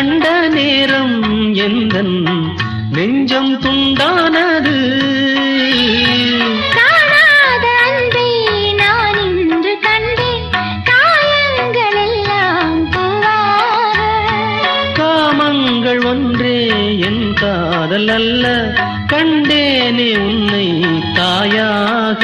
கண்ட நேரம் எந்தன் நெஞ்சம் துண்டானது. காணாத அன்பை நான் இன்று கண்டேன், காயங்கள் எல்லாம் பூவாக. காமங்கள் ஒன்றே என் காதல் அல்ல, கண்டேனே உன்னை தாயாக.